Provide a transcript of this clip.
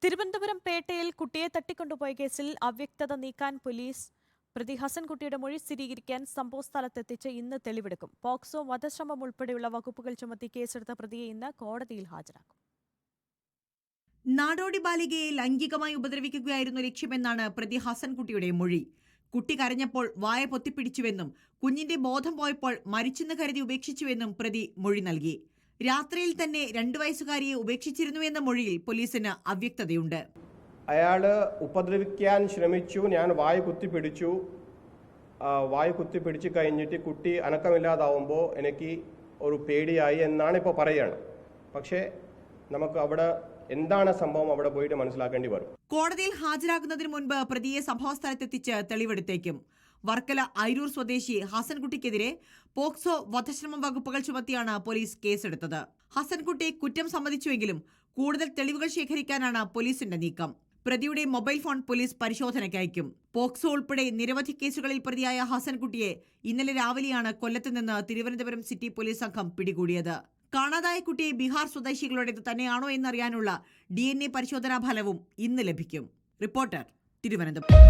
തിരുവനന്തപുരം പേട്ടയിൽ കുട്ടിയെ തട്ടിക്കൊണ്ടുപോയ കേസിൽ അവ്യക്തത നീക്കാൻ പോലീസ് പ്രതി ഹസൻകുട്ടിയുടെ മൊഴി സ്ഥിരീകരിക്കാൻ സംഭവസ്ഥലത്തെത്തിച്ച് ഇന്ന് തെളിവെടുക്കും. പോക്സോ, വധശ്രമം ഉൾപ്പെടെയുള്ള വകുപ്പുകൾ ചുമത്തി കേസെടുത്ത പ്രതിയെ ഇന്ന് കോടതിയിൽ ഹാജരാക്കും. നാടോടി ബാലികയെ ലൈംഗികമായി ഉപദ്രവിക്കുകയായിരുന്നു ലക്ഷ്യമെന്നാണ് പ്രതി ഹസൻകുട്ടിയുടെ മൊഴി. കുട്ടി കരഞ്ഞപ്പോൾ വായ പൊത്തിപ്പിടിച്ചുവെന്നും കുഞ്ഞിന്റെ ബോധം പോയപ്പോൾ മരിച്ചെന്ന് കരുതി ഉപേക്ഷിച്ചുവെന്നും പ്രതി മൊഴി നൽകി. രാത്രിയിൽ തന്നെ 2 വയസ്സുകാരിയെ ഉപേക്ഷിച്ചിരുന്നുവെന്ന മൊഴിയിൽ പോലീസിന് അവ്യക്തതയുണ്ട്. അയാള് ഉപദ്രവിക്കാൻ ശ്രമിച്ചു, ഞാൻ വായ കുത്തിപ്പിടിച്ചു കഴിഞ്ഞിട്ട് കുട്ടി അനക്കമില്ലാതാവുമ്പോൾ എനിക്ക് ഒരു പേടിയായി എന്നാണ് ഇപ്പോൾ പറയുകയാണ്. പക്ഷേ നമുക്ക് അവിടെ എന്താണ് സംഭവം അവിടെ പോയിട്ട് മനസ്സിലാക്കേണ്ടി വരും. കോടതിയിൽ ഹാജരാകുന്നതിന് മുൻപ് പ്രതിയെ സംഭവസ്ഥലത്തെത്തിച്ച് തെളിവെടുത്തേക്കും. വർക്കല ഐരൂർ സ്വദേശി ഹസൻകുട്ടിക്കെതിരെ പോക്സോ, വധശ്രമം വകുപ്പുകൾ ചുമത്തിയാണ് പോലീസ് കേസെടുത്തത്. ഹസൻകുട്ടി കുറ്റം സമ്മതിച്ചുവെങ്കിലും കൂടുതൽ തെളിവുകൾ ശേഖരിക്കാനാണ് പോലീസിന്റെ നീക്കം. പ്രതിയുടെ മൊബൈൽ ഫോൺ പോലീസ് പരിശോധനയ്ക്ക് അയക്കും. പോക്സോ ഉൾപ്പെടെ നിരവധി കേസുകളിൽ പ്രതിയായ ഹസൻകുട്ടിയെ ഇന്നലെ രാവിലെയാണ് കൊല്ലത്ത് നിന്ന് തിരുവനന്തപുരം സിറ്റി പോലീസ് സംഘം പിടികൂടിയത്. കാണാതായ കുട്ടിയെ ബീഹാർ സ്വദേശികളുടേത് തന്നെയാണോ എന്നറിയാനുള്ള DNA പരിശോധനാ ഫലവും ഇന്ന് ലഭിക്കും. റിപ്പോർട്ടർ, തിരുവനന്തപുരം.